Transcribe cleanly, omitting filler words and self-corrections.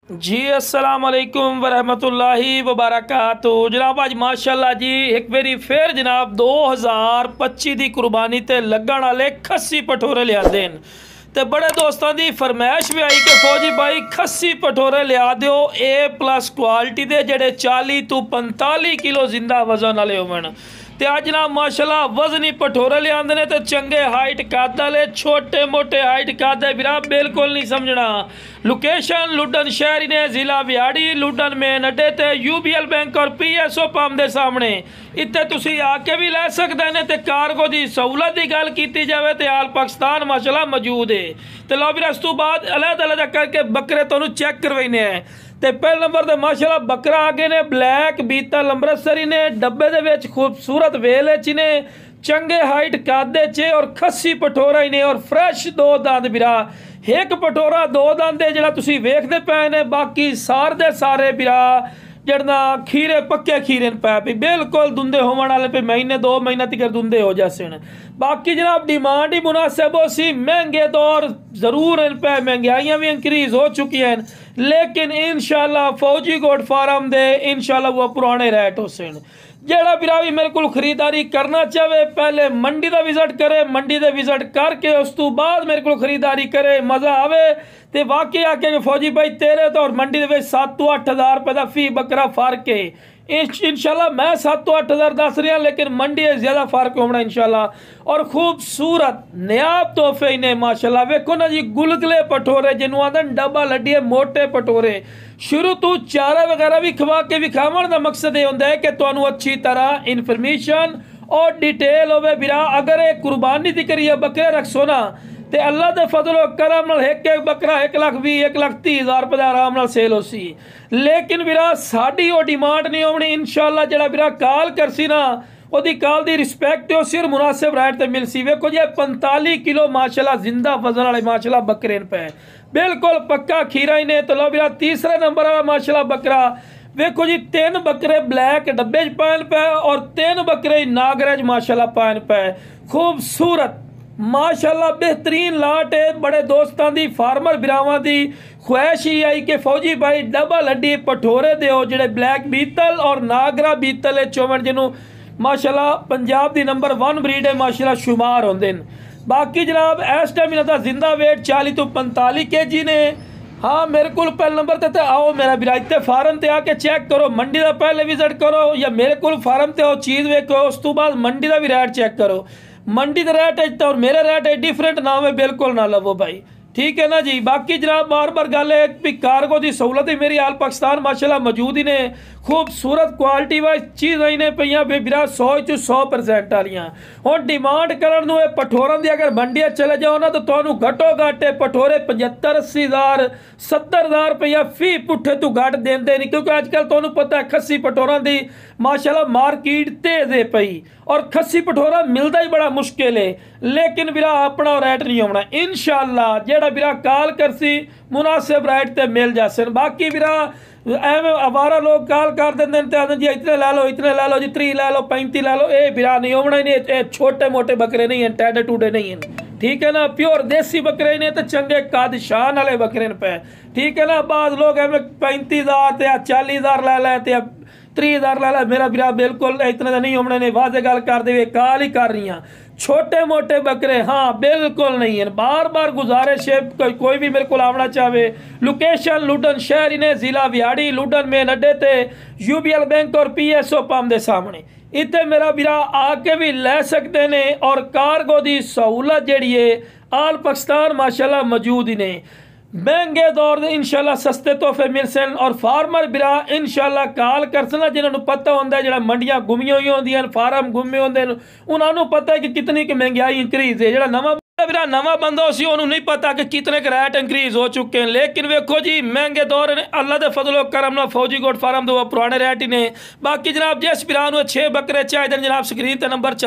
जी अस्सलाम वालेकुम वरहमतुल्लाहि वबरकातुहू। जनाब अज माशाअल्लाह जी एक बारी फिर जनाब 2025 की कुर्बानी ते लगन वाले खस्सी पठोरे लियादे हैं ते बड़े दोस्तों की फरमाइश भी आई कि फौजी भाई खस्सी पठोरे लिया दिओ A+ क्वालिटी दे जेड़े 40 तो 45 किलो जिंदा वजन वाले होवन ते अज ना माशाअल्लाह वजनी पठोरे लियादे ने ते चंगे हाइट कद वाले छोटे मोटे हाइट कद बिरा बिल्कुल नहीं समझना। लोकेशन लुडन शहरी ने जिला विहाड़ी लुडन मेन अड्डे ते UBL बैंक और PSO पंप के सामने इत्थे तुसी आके भी लै सकते हैं ते कार्गो की सहूलत की गल की जाए तो आल पाकिस्तान माशाअल्लाह मौजूद है। तो लो भी इस तो बाद अलग करके बकरे तुहानू चेक करवाने हैं। तो पहले नंबर ते माशाअल्लाह बकरा आगे ने ब्लैक बीतल अमृतसरी ने डब्बे दे विच खूबसूरत वेल ने चंगे हाइट कादे चे और खस्सी पठोरा ही ने और फ्रैश दो दंद बिरा एक पठोरा दो दंद जिहड़ा तुसीं वेखदे पए ने बाकी सारे सारे बिरा जड़ना खीरे पक्के खीरे पै भी बिल्कुल दुंदे होवन वाले पे महीने 2 महीने तक दुंदे हो जाते हैं। बाकी जनाब डिमांड ही मुनासिब हो सी महंगे दौर जरूर इन पे महंगाइयाँ भी इंक्रीज हो चुकी हैं लेकिन इंशाल्लाह फौजी गोट फार्म दे इंशाल्लाह वो पुराने रेट हो सन। जेड़ा बिरा भी मेरे को खरीदारी करना चाहे पहले मंडी का विजिट करे मंडी का विजिट करके उस तो बाद मेरे को खरीदारी करे मज़ा आवे तो वाकई आके कि फौजी भाई तेरे तो और मंडी के 7 तो 8 हज़ार रुपये का फी बकरा फर्क है। इंशाल्लाह मैं 7 तो 8 हज़ार दस रहा लेकिन मंडी ज़्यादा फर्क होना इंशाल्लाह। और खूबसूरत नयाब तोहफे इन्हें माशाल्लाह वेखो ना जी गुलगले पठोरे जिन्हों आदे डब्बा लड्डिए मोटे पठोरे शुरू तो चारा वगैरह भी खवा के विखावन का मकसद यह होंदा है कि तुहानू अच्छी तरह इन्फॉर्मेशन और डिटेल होवे बिरा। अगर एक कुर्बानी दी करिए बकरे रखसो ना ते अल्लाह दे फजल व करम नाल एक बकरा 1,20,000 1,30,000 रुपये का आराम नाल सेल हो सी लेकिन बिरा साड़ी वो डिमांड नहीं होनी इंशाल्लाह। जड़ा बिरा काल करसी ना ओदी काल दी रिस्पैक्ट हो सिर मुनासिब रेट ते मिल सी। वेखो जी 45 किलो माशाल्लाह जिंदा वजन वाले माशाल्लाह बकरे पे बिल्कुल पक्का खीरा ही ने। तो लो बिरा तीसरे नंबर वाला माशाल्लाह बकरा वेखो जी 3 बकरे ब्लैक डब्बे पान पे और 3 बकरे नागरज माशाल्लाह पान पे खूबसूरत माशाल्लाह बेहतरीन लाट है। बड़े दोस्तों की फार्मर बिरावां की ख्वाहिश ही आई कि फौजी भाई डबल हड्डी पठोरे दो जेडे ब्लैक बीतल और नागरा बीतल है चौवन जिन्हों माशाल्लाह पंजाब की नंबर 1 ब्रीड है माशाल्लाह शुमार होंदे ने। बाकी जनाब इस टाइम इन्हां जिंदा वेट 40 तो 45 kg ने। हाँ मेरे को पहले नंबर ते आओ मेरा बिरा इतने फार्म ते आके चेक करो मंडी का पहले विजिट करो या मेरे को फार्म ते आओ चीज़ वेखो उस तो बाद मंडी का भी रेट चेक करो। मंडी का रेट है और मेरे रेट है डिफरेंट ना हो बिल्कुल ना लवो भाई ठीक है ना जी। बाकी जनाब बार बार गल है भी कार्गो की सहूलत ही मेरी आल पाकिस्तान माशाल्लाह मौजूद ही ने खूबसूरत क्वालिटी वाइज चीज़ ही ने पईयां बिरा 100% वालियां। हुण डिमांड करन नूं पठोरन दी अगर मंडियां चले जाओ ना तो तुहानू घटो घट पठोरे 75-80 हज़ार 70 हज़ार रुपया फी पुट्ठे तो घट देंदे नहीं क्योंकि अजकल तुहानू पता है खस्सी पठोरां दी माशाल्लाह मार्केट तेज है पई और खस्सी पठोरा मिलता ही बड़ा मुश्किल है लेकिन बिरा अपना रेट नहीं होना इंशाल्लाह। जेड़ा बिरा काल करसी मुनासिब रेट ते मिल जासन। बाकी बिरा एवं आवारा लोग काल कर देंगे जी इतने लै लो जी 30 लै लो 35 लै लो ये बिरा नहीं होना ही नहीं। छोटे मोटे बकरे नहीं हैं टैडे टूडे नहीं हैं ठीक है ना प्योर देसी बकरे ने तो चंगे कद शान वाले बकरे पे ठीक है ना। बाद लोग एवं 35,000 40 हज़ार लै लै 30 हज़ार लै लै मेरा बिरा बिल्कुल इतने का नहीं होने ने वाजे गल कर दे काल ही कर रही हैं। छोटे मोटे बकरे हाँ बिल्कुल नहीं है। बार बार गुजारिश है कोई भी मेरे को आवना चाहे लोकेशन लुडन शहरी ने जिला विहाड़ी लुडन मेन अड्डे ते UBL बैंक और PSO पंप के सामने इतने मेरा बिरा आके भी लै सकते ने। और कार्गो की सहूलत जी है आल पाकिस्तान माशाल्लाह मौजूद ही ने। महंगे दौर दे इंशाल्लाह सस्ते तोहफे मिल सन और फार्मर बिरा इंशाल्लाह काल कर सना जिन्होंने पता होंगे जो मंडियां गुमिया हुई होंगे फार्म गुमे होंगे उन्होंने पता है कि कितनी की महंगाई इंक्रीज है। जो नवा बिरा नवा बंदा उसी उन्होंने नहीं पता कि कितने के रेट इंक्रीज हो चुके हैं लेकिन वेखो जी महंगे दौर ने अल्लाह के फजलो करम ना फौजी गोट फार्म दो पुराने रेट ही ने। बाकी जनाब जिस बिरा 6 बकरे चाहिए जनाब स्क्रीन पर नंबर